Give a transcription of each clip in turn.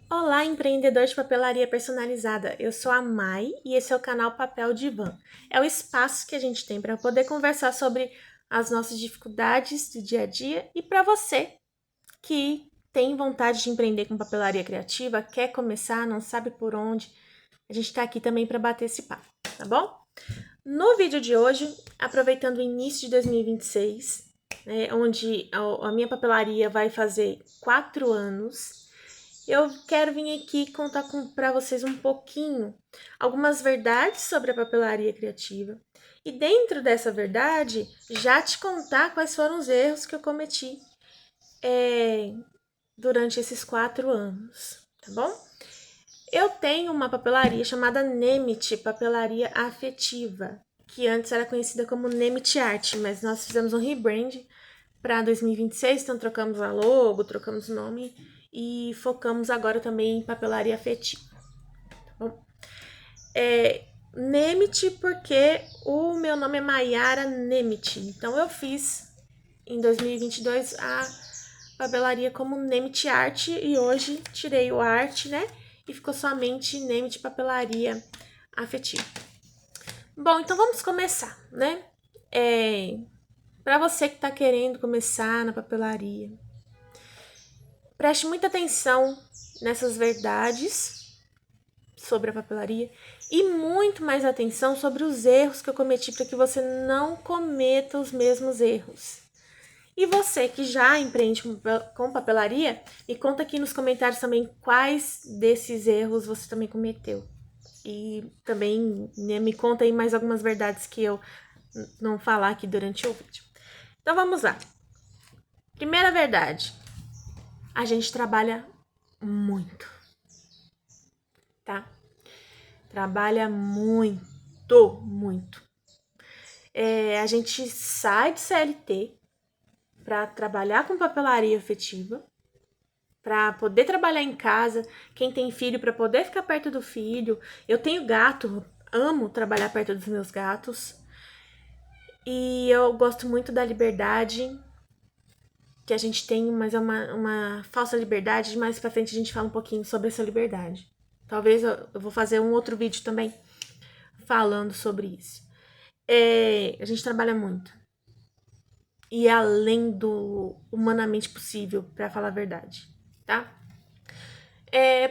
Olá, empreendedor de papelaria personalizada. Eu sou a Mai e esse é o canal Papel Divã. É o espaço que a gente tem para poder conversar sobre as nossas dificuldades do dia a dia e para você que tem vontade de empreender com papelaria criativa, quer começar, não sabe por onde, a gente está aqui também para bater esse papo, tá bom? No vídeo de hoje, aproveitando o início de 2026, onde a minha papelaria vai fazer 4 anos, eu quero vir aqui contar para vocês um pouquinho, algumas verdades sobre a papelaria criativa. E dentro dessa verdade, já te contar quais foram os erros que eu cometi durante esses 4 anos, tá bom? Eu tenho uma papelaria chamada Nemit Papelaria Afetiva, que antes era conhecida como Nemit Art, mas nós fizemos um rebrand para 2026, então trocamos a logo, trocamos o nome e focamos agora também em papelaria afetiva. Tá bom? Nemit porque o meu nome é Maiara Nemit, então eu fiz em 2022 a papelaria como Nemit Art e hoje tirei o arte, né? E ficou somente Nemit Papelaria Afetiva. Bom, então vamos começar, né? Para você que está querendo começar na papelaria, preste muita atenção nessas verdades sobre a papelaria e muito mais atenção sobre os erros que eu cometi para que você não cometa os mesmos erros. E você que já empreende com papelaria, me conta aqui nos comentários também quais desses erros você também cometeu. E também me conta aí mais algumas verdades que eu não falar aqui durante o vídeo. Então vamos lá. Primeira verdade. A gente trabalha muito, tá? Trabalha muito, muito. A gente sai de CLT para trabalhar com papelaria efetiva, para poder trabalhar em casa, quem tem filho para poder ficar perto do filho. Eu tenho gato, amo trabalhar perto dos meus gatos. E eu gosto muito da liberdade que a gente tem, mas é uma falsa liberdade. Mais pra frente a gente fala um pouquinho sobre essa liberdade. Talvez eu vou fazer um outro vídeo também falando sobre isso. A gente trabalha muito. E é além do humanamente possível, para falar a verdade, tá?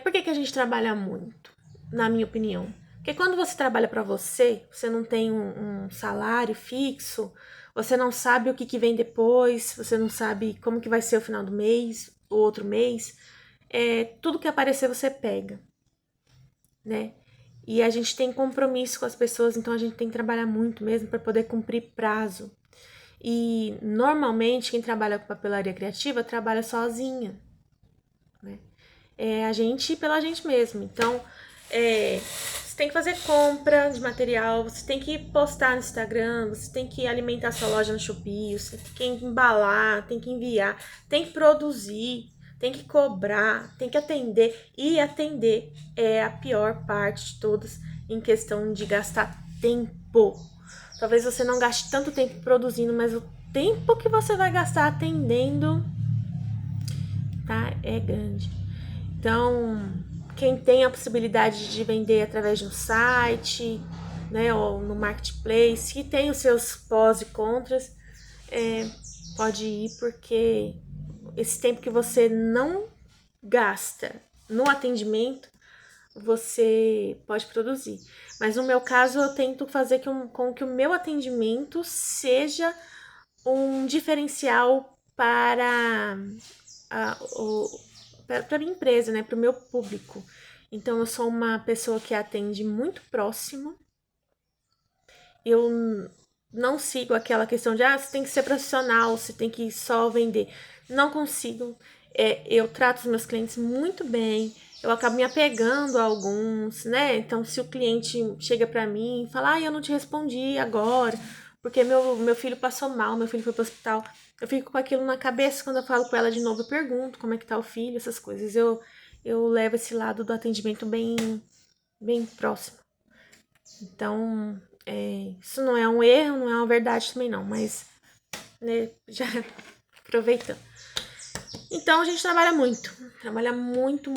Por que a gente trabalha muito? Na minha opinião. Porque quando você trabalha para você, você não tem um salário fixo, você não sabe o que vem depois, você não sabe como que vai ser o final do mês, o outro mês. Tudo que aparecer você pega, né? E a gente tem compromisso com as pessoas, então a gente tem que trabalhar muito mesmo para poder cumprir prazo. E normalmente quem trabalha com papelaria criativa trabalha sozinha, né? A gente pela gente mesmo. Então, você tem que fazer compra de material, você tem que postar no Instagram, você tem que alimentar sua loja no Shopee, você tem que embalar, tem que enviar, tem que produzir, tem que cobrar, tem que atender. E atender é a pior parte de todas em questão de gastar tempo. Talvez você não gaste tanto tempo produzindo, mas o tempo que você vai gastar atendendo, tá? É grande. Então, quem tem a possibilidade de vender através de um site, né, ou no marketplace, que tem os seus pós e contras, pode ir, porque esse tempo que você não gasta no atendimento, você pode produzir. Mas no meu caso, eu tento fazer com que o meu atendimento seja um diferencial para para minha empresa, né, para o meu público. Então eu sou uma pessoa que atende muito próximo. Eu não sigo aquela questão de você tem que ser profissional, você tem que só vender. Não consigo. Eu trato os meus clientes muito bem. Eu acabo me apegando a alguns, né? Então, se o cliente chega para mim e fala, eu não te respondi agora, porque meu filho passou mal, meu filho foi pro hospital, eu fico com aquilo na cabeça. Quando eu falo com ela de novo, eu pergunto como é que tá o filho, essas coisas. Eu levo esse lado do atendimento bem próximo. Então, isso não é um erro, não é uma verdade também não, mas, né, já aproveitando. Então a gente trabalha muito,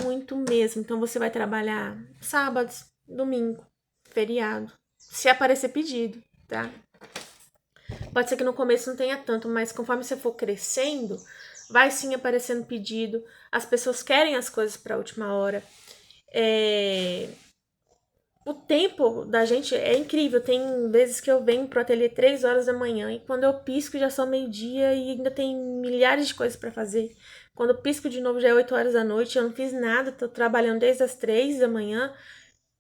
muito mesmo. Então você vai trabalhar sábados, domingo, feriado, se aparecer pedido, tá? Pode ser que no começo não tenha tanto, mas conforme você for crescendo, vai sim aparecendo pedido. As pessoas querem as coisas para a última hora. O tempo da gente é incrível. Tem vezes que eu venho pro ateliê 3 horas da manhã e quando eu pisco já são meio-dia e ainda tem milhares de coisas para fazer. Quando eu pisco de novo já é 8 horas da noite, eu não fiz nada, tô trabalhando desde as 3 da manhã.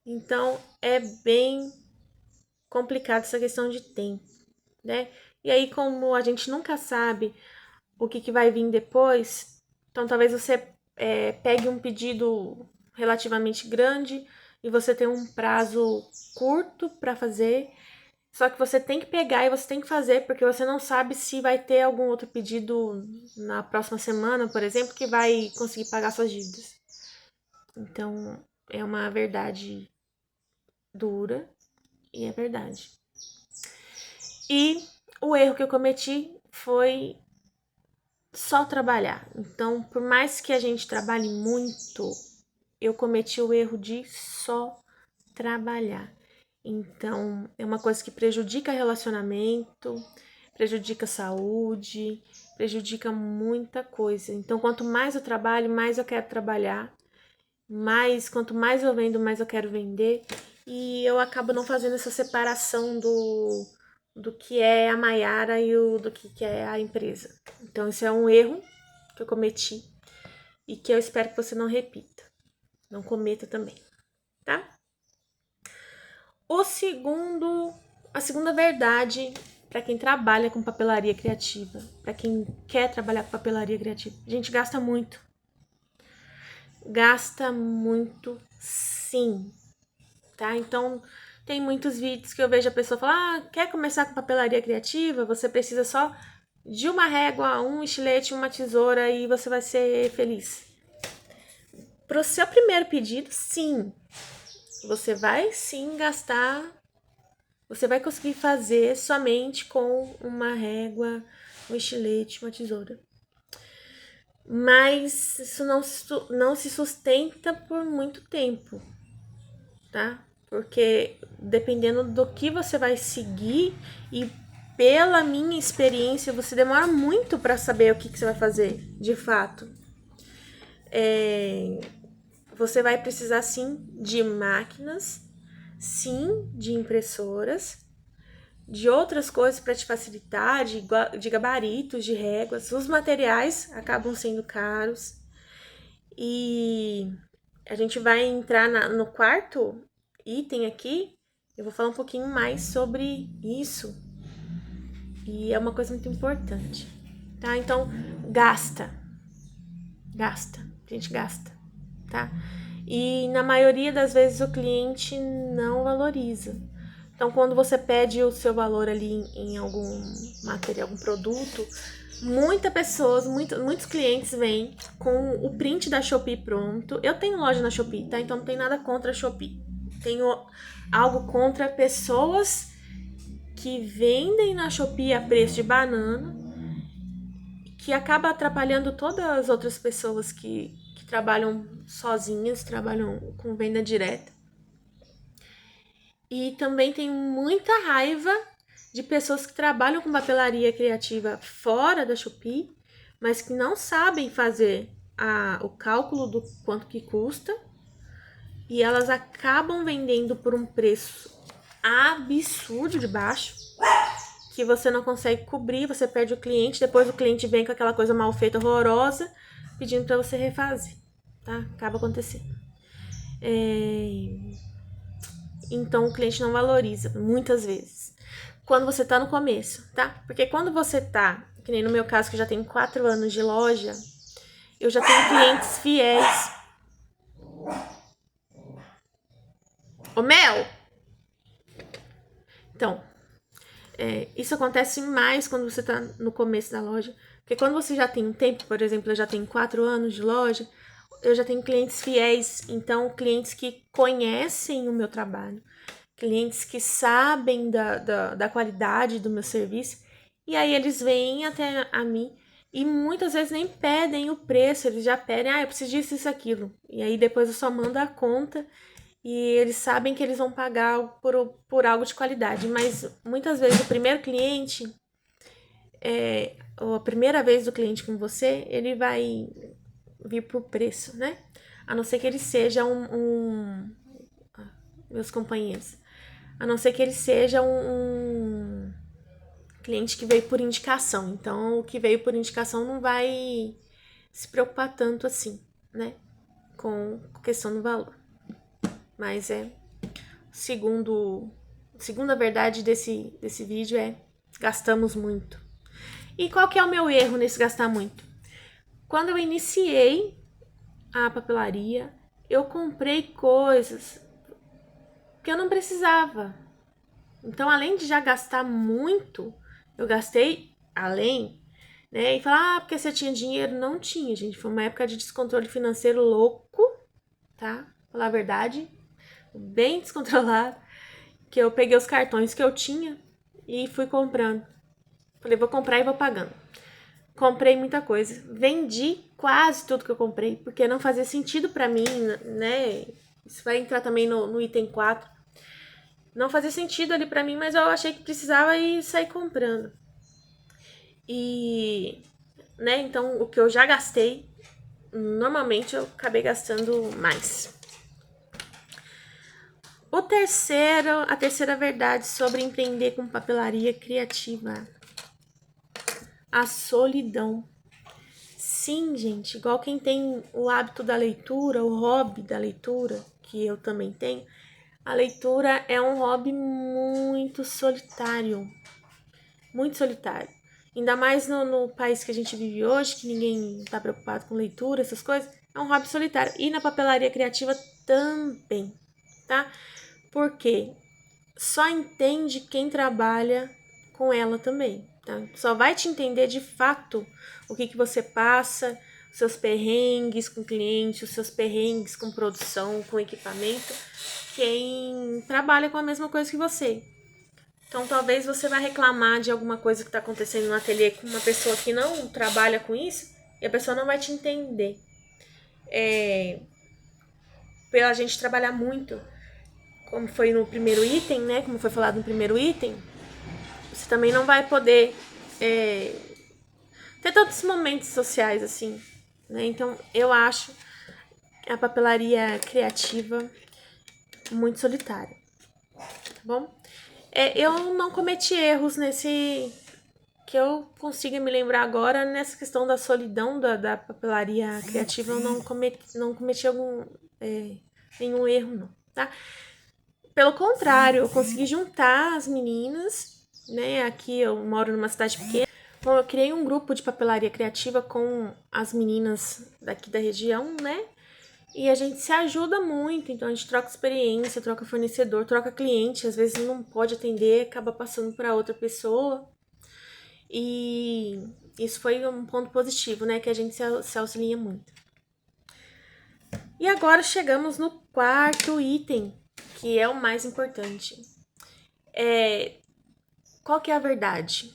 Então é bem complicado essa questão de tempo, né? E aí, como a gente nunca sabe o que vai vir depois, então talvez você pegue um pedido relativamente grande e você tem um prazo curto para fazer, só que você tem que pegar e você tem que fazer, porque você não sabe se vai ter algum outro pedido na próxima semana, por exemplo, que vai conseguir pagar suas dívidas. Então, é uma verdade dura e é verdade. E o erro que eu cometi foi só trabalhar. Então, por mais que a gente trabalhe muito, eu cometi o erro de só trabalhar. Então, é uma coisa que prejudica relacionamento, prejudica a saúde, prejudica muita coisa. Então, quanto mais eu trabalho, mais eu quero trabalhar. Quanto mais eu vendo, mais eu quero vender. E eu acabo não fazendo essa separação do que é a Maiara e do que é a empresa. Então, isso é um erro que eu cometi e que eu espero que você não repita. Não cometa também, tá? A segunda verdade para quem trabalha com papelaria criativa, para quem quer trabalhar com papelaria criativa, a gente gasta muito. Gasta muito, sim, tá? Então, tem muitos vídeos que eu vejo a pessoa falar: quer começar com papelaria criativa? Você precisa só de uma régua, um estilete, uma tesoura e você vai ser feliz. Para o seu primeiro pedido, sim, você vai sim gastar, você vai conseguir fazer somente com uma régua, um estilete, uma tesoura. Mas isso não se sustenta por muito tempo, tá? Porque dependendo do que você vai seguir e pela minha experiência, você demora muito para saber o que você vai fazer, de fato. Você vai precisar sim de máquinas, sim de impressoras, de outras coisas para te facilitar, de gabaritos, de réguas. Os materiais acabam sendo caros. E a gente vai entrar no quarto item aqui. Eu vou falar um pouquinho mais sobre isso. E é uma coisa muito importante, tá? Então, gasta. A gente gasta, tá? E na maioria das vezes o cliente não valoriza. Então, quando você pede o seu valor ali em algum material, algum produto, muitos clientes vêm com o print da Shopee pronto. Eu tenho loja na Shopee, tá? Então não tem nada contra a Shopee. Tenho algo contra pessoas que vendem na Shopee a preço de banana, que acaba atrapalhando todas as outras pessoas que trabalham sozinhas, trabalham com venda direta. E também tem muita raiva de pessoas que trabalham com papelaria criativa fora da Shopee, mas que não sabem fazer o cálculo do quanto que custa e elas acabam vendendo por um preço absurdo de baixo, que você não consegue cobrir, você perde o cliente, depois o cliente vem com aquela coisa mal feita, horrorosa, pedindo para você refazer, tá? Acaba acontecendo. Então o cliente não valoriza, muitas vezes. Quando você tá no começo, tá? Porque quando você tá, que nem no meu caso, que já tem 4 anos de loja, eu já tenho clientes fiéis. Ô, Mel! Então, isso acontece mais quando você tá no começo da loja. Porque quando você já tem um tempo, por exemplo, eu já tenho 4 anos de loja, eu já tenho clientes fiéis. Então, clientes que conhecem o meu trabalho. Clientes que sabem da qualidade do meu serviço. E aí eles vêm até a mim E muitas vezes nem pedem o preço, eles já pedem, eu preciso disso, isso, aquilo. E aí depois eu só mando a conta e eles sabem que eles vão pagar por algo de qualidade. Mas muitas vezes o primeiro cliente, ou a primeira vez do cliente com você, ele vai vir por preço, né? A não ser que ele seja meus companheiros, a não ser que ele seja um cliente que veio por indicação. Então, o que veio por indicação não vai se preocupar tanto assim, né? Com a questão do valor. Mas segunda verdade desse vídeo gastamos muito. E qual que é o meu erro nesse gastar muito? Quando eu iniciei a papelaria, eu comprei coisas que eu não precisava. Então, além de já gastar muito, eu gastei além, né? E falar, porque você tinha dinheiro? Não tinha, gente. Foi uma época de descontrole financeiro louco, tá? Pra falar a verdade, bem descontrolado, que eu peguei os cartões que eu tinha e fui comprando. Falei, vou comprar e vou pagando. Comprei muita coisa. Vendi quase tudo que eu comprei, porque não fazia sentido pra mim, né? Isso vai entrar também no item 4. Não fazia sentido ali pra mim, mas eu achei que precisava e saí comprando. E, né, então o que eu já gastei, normalmente eu acabei gastando mais. A terceira verdade sobre empreender com papelaria criativa: a solidão. Sim, gente, igual quem tem o hábito da leitura, o hobby da leitura, que eu também tenho, a leitura é um hobby muito solitário. Muito solitário. Ainda mais no país que a gente vive hoje, que ninguém tá preocupado com leitura, essas coisas, é um hobby solitário. E na papelaria criativa também, tá? Porque só entende quem trabalha com ela também, tá? Só vai te entender de fato o que você passa, os seus perrengues com cliente, os seus perrengues com produção, com equipamento, quem trabalha com a mesma coisa que você. Então, talvez você vai reclamar de alguma coisa que está acontecendo no ateliê com uma pessoa que não trabalha com isso e a pessoa não vai te entender. Pela gente trabalhar muito, como foi no primeiro item, né? Como foi falado no primeiro item, você também não vai poder ter tantos momentos sociais assim, né? Então, eu acho a papelaria criativa muito solitária, tá bom? Eu não cometi erros que eu consiga me lembrar agora, nessa questão da solidão da papelaria criativa. Eu não cometi nenhum erro, não, tá? Pelo contrário, eu consegui juntar as meninas, né? Aqui eu moro numa cidade pequena. Bom, eu criei um grupo de papelaria criativa com as meninas daqui da região, né? E a gente se ajuda muito, então a gente troca experiência, troca fornecedor, troca cliente. Às vezes não pode atender, acaba passando para outra pessoa. E isso foi um ponto positivo, né? Que a gente se auxilia muito. E agora chegamos no quarto item, que é o mais importante. Qual que é a verdade?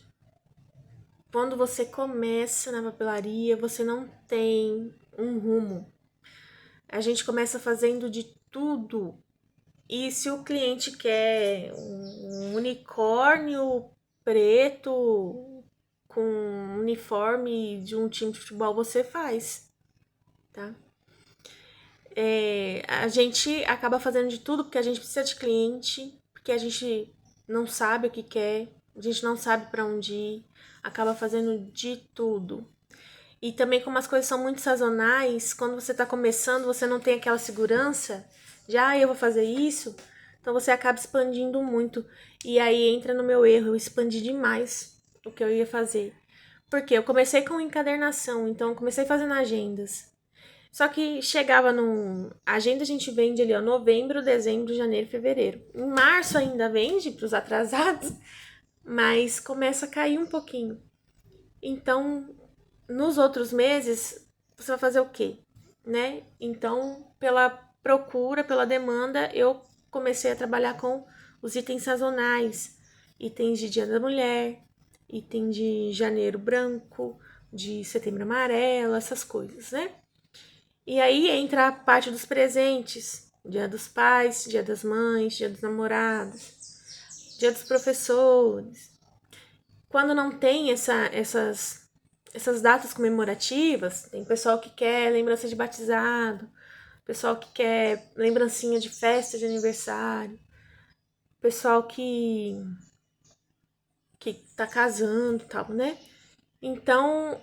Quando você começa na papelaria, você não tem um rumo. A gente começa fazendo de tudo. E se o cliente quer um unicórnio preto com um uniforme de um time de futebol, você faz, tá? A gente acaba fazendo de tudo porque a gente precisa de cliente, porque a gente não sabe o que quer, a gente não sabe para onde ir, acaba fazendo de tudo. E também, como as coisas são muito sazonais, quando você tá começando, você não tem aquela segurança de, eu vou fazer isso, então você acaba expandindo muito. E aí entra no meu erro, eu expandi demais o que eu ia fazer. Porque eu comecei com encadernação, então eu comecei fazendo agendas. Só que chegava a agenda a gente vende ali, novembro, dezembro, janeiro, fevereiro. Em março ainda vende para os atrasados, mas começa a cair um pouquinho. Então, nos outros meses, você vai fazer o quê? Né? Então, pela procura, pela demanda, eu comecei a trabalhar com os itens sazonais. Itens de Dia da Mulher, item de janeiro branco, de Setembro Amarelo, essas coisas, né? E aí entra a parte dos presentes, Dia dos Pais, Dia das Mães, Dia dos Namorados, Dia dos Professores. Quando não tem essas datas comemorativas, tem pessoal que quer lembrança de batizado, pessoal que quer lembrancinha de festa de aniversário, pessoal que tá casando e tal, né? Então,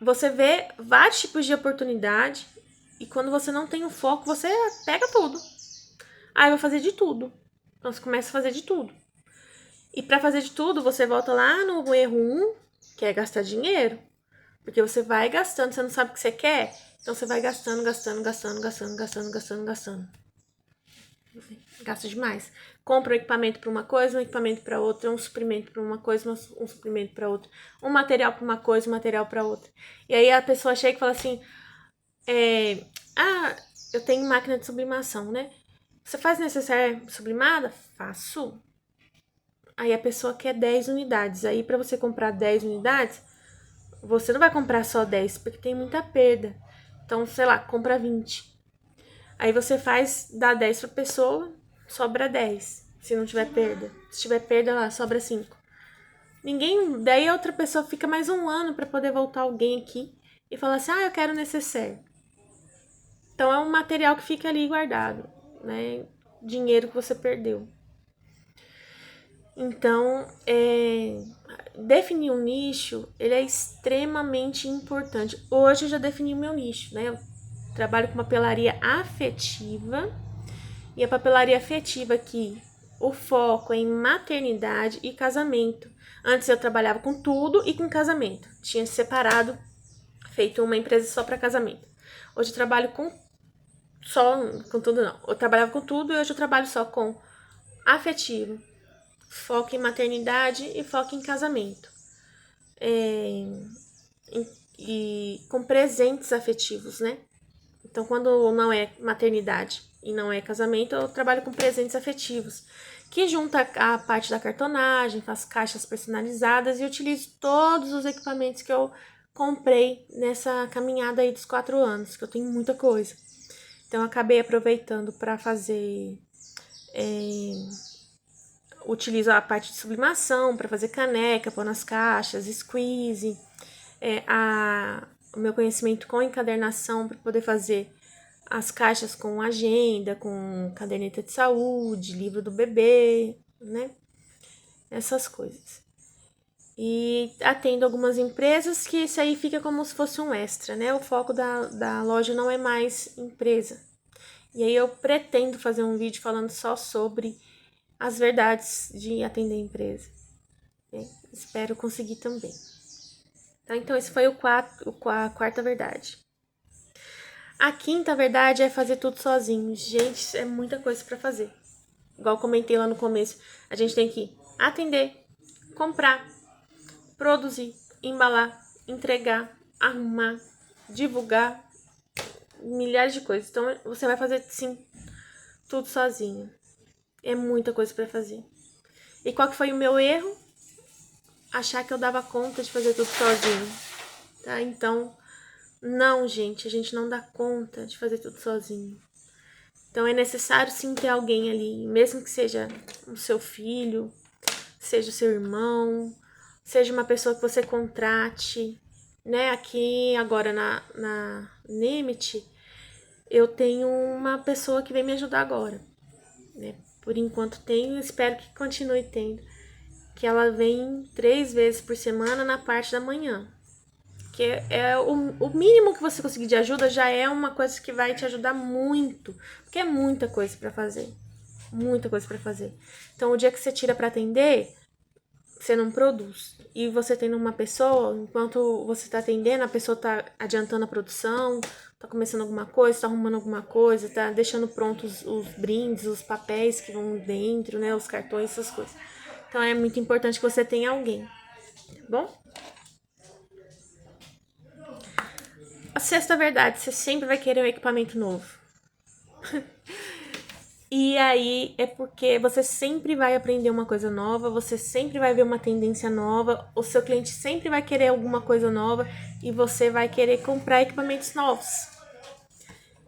você vê vários tipos de oportunidade e quando você não tem o foco, você pega tudo. Ah, eu vou fazer de tudo. Então, você começa a fazer de tudo. E para fazer de tudo, você volta lá no erro 1, que é gastar dinheiro. Porque você vai gastando, você não sabe o que você quer, então você vai gastando. Gasta demais. Compra um equipamento para uma coisa, um equipamento para outra, um suprimento para uma coisa, um suprimento para outra, um material para uma coisa, um material para outra. E aí a pessoa chega e fala assim: eu tenho máquina de sublimação, né? Você faz necessaire sublimada? Faço. Aí a pessoa quer 10 unidades. Aí para você comprar 10 unidades, você não vai comprar só 10, porque tem muita perda. Então, sei lá, compra 20. Aí você dá 10 pra pessoa, sobra 10. Se não tiver perda. Se tiver perda, lá, sobra 5. Daí a outra pessoa fica mais um ano para poder voltar alguém aqui e falar assim: eu quero necessaire. Então é um material que fica ali guardado, né? Dinheiro que você perdeu. Então, definir um nicho, ele é extremamente importante. Hoje eu já defini o meu nicho, né? Eu trabalho com papelaria afetiva. E a papelaria afetiva aqui, o foco é em maternidade e casamento. Antes eu trabalhava com tudo e com casamento. Tinha separado, feito uma empresa só para casamento. Hoje eu trabalho com tudo não. Eu trabalhava com tudo e hoje eu trabalho só com afetivo. Foco em maternidade e foco em casamento. E com presentes afetivos, né? Então, quando não é maternidade e não é casamento, eu trabalho com presentes afetivos, que junta a parte da cartonagem, faço caixas personalizadas e utilizo todos os equipamentos que eu comprei nessa caminhada aí dos 4 anos, que eu tenho muita coisa. Então, eu acabei aproveitando para fazer... utilizo a parte de sublimação para fazer caneca, pôr nas caixas, squeeze, o meu conhecimento com encadernação para poder fazer as caixas com agenda, com caderneta de saúde, livro do bebê, né? Essas coisas. E atendo algumas empresas que isso aí fica como se fosse um extra, né? O foco da loja não é mais empresa. E aí eu pretendo fazer um vídeo falando só sobre as verdades de atender empresa. Espero conseguir também. Tá? Então, esse foi a quarta verdade. A quinta verdade é fazer tudo sozinho. Gente, é muita coisa para fazer. Igual comentei lá no começo, a gente tem que atender, comprar, produzir, embalar, entregar, arrumar, divulgar, milhares de coisas. Então, você vai fazer, sim, tudo sozinho. É muita coisa para fazer. E qual que foi o meu erro? Achar que eu dava conta de fazer tudo sozinho. Tá? Então, não, gente, a gente não dá conta de fazer tudo sozinho. Então, é necessário sim ter alguém ali, mesmo que seja o seu filho, seja o seu irmão, seja uma pessoa que você contrate, né? Aqui, agora na Nemit, eu tenho uma pessoa que vem me ajudar agora, né? Por enquanto tenho, espero que continue tendo, que ela vem 3 vezes por semana na parte da manhã. Que é o mínimo que você conseguir de ajuda já é uma coisa que vai te ajudar muito, porque é muita coisa para fazer, muita coisa para fazer. Então, o dia que você tira para atender, você não produz. E você tendo uma pessoa, enquanto você tá atendendo, a pessoa tá adiantando a produção, tá começando alguma coisa, tá arrumando alguma coisa, tá deixando prontos os brindes, os papéis que vão dentro, né, os cartões, essas coisas. Então, é muito importante que você tenha alguém, tá bom? A sexta verdade, você sempre vai querer um equipamento novo. E aí é porque você sempre vai aprender uma coisa nova, você sempre vai ver uma tendência nova, o seu cliente sempre vai querer alguma coisa nova e você vai querer comprar equipamentos novos.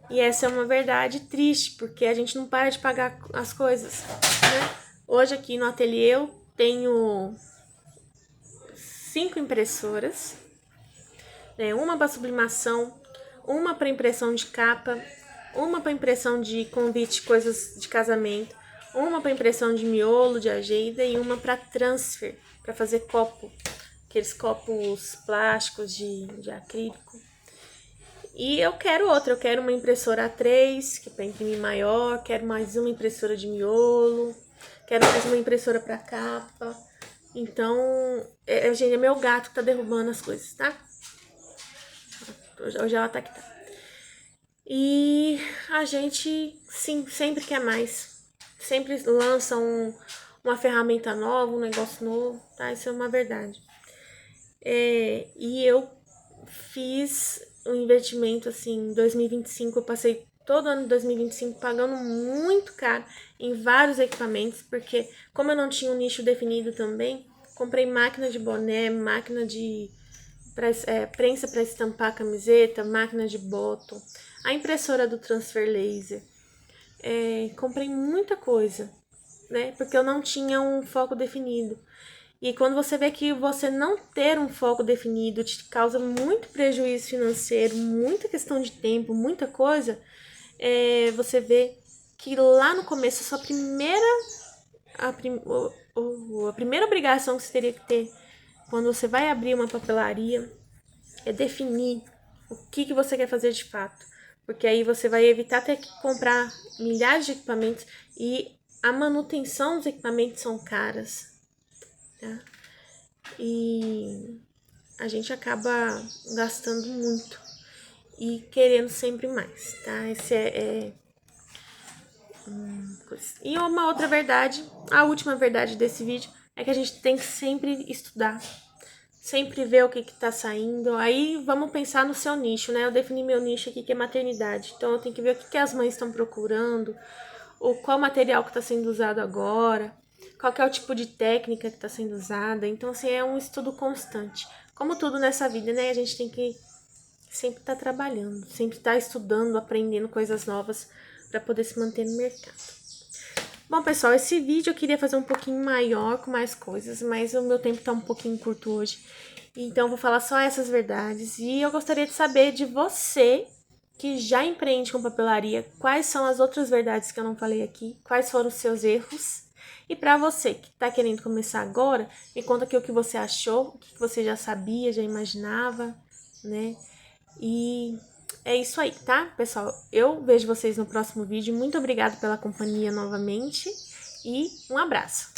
E essa é uma verdade triste, porque a gente não para de pagar as coisas, né? Hoje aqui no ateliê eu tenho 5 impressoras, né? Uma para sublimação, uma para impressão de capa, uma para impressão de convite, coisas de casamento, uma para impressão de miolo, de agenda e uma para transfer, para fazer copo, aqueles copos plásticos de acrílico. E eu quero outra, eu quero uma impressora A3, que é para imprimir maior, quero mais uma impressora de miolo, quero mais uma impressora para capa. Então, gente, é meu gato que tá derrubando as coisas, tá? Hoje ela tá aqui, tá? E a gente, sim, sempre quer mais. Sempre lança uma ferramenta nova, um negócio novo, tá? Isso é uma verdade. E eu fiz um investimento, assim, em 2025, eu passei todo ano de 2025 pagando muito caro em vários equipamentos, porque como eu não tinha um nicho definido também, comprei máquina de boné, máquina de prensa para estampar a camiseta, máquina de bottom, a impressora do transfer laser. Comprei muita coisa, né? Porque eu não tinha um foco definido. E quando você vê que você não ter um foco definido te causa muito prejuízo financeiro, muita questão de tempo, muita coisa, você vê que lá no começo a sua a primeira obrigação que você teria que ter quando você vai abrir uma papelaria é definir o que você quer fazer de fato. Porque aí você vai evitar ter que comprar milhares de equipamentos e a manutenção dos equipamentos são caras, tá? E a gente acaba gastando muito e querendo sempre mais, tá? Esse E uma outra verdade, a última verdade desse vídeo, é que a gente tem que sempre estudar, sempre ver o que tá saindo. Aí vamos pensar no seu nicho, né? Eu defini meu nicho aqui, que é maternidade. Então eu tenho que ver o que as mães estão procurando, qual material que está sendo usado agora, qual que é o tipo de técnica que está sendo usada. Então, assim, é um estudo constante. Como tudo nessa vida, né? A gente tem que sempre estar trabalhando, sempre estar estudando, aprendendo coisas novas para poder se manter no mercado. Bom, pessoal, esse vídeo eu queria fazer um pouquinho maior, com mais coisas, mas o meu tempo tá um pouquinho curto hoje. Então, eu vou falar só essas verdades. E eu gostaria de saber de você, que já empreende com papelaria, quais são as outras verdades que eu não falei aqui, quais foram os seus erros. E para você que tá querendo começar agora, me conta aqui o que você achou, o que você já sabia, já imaginava, né? E é isso aí, tá, pessoal? Eu vejo vocês no próximo vídeo. Muito obrigada pela companhia novamente e um abraço!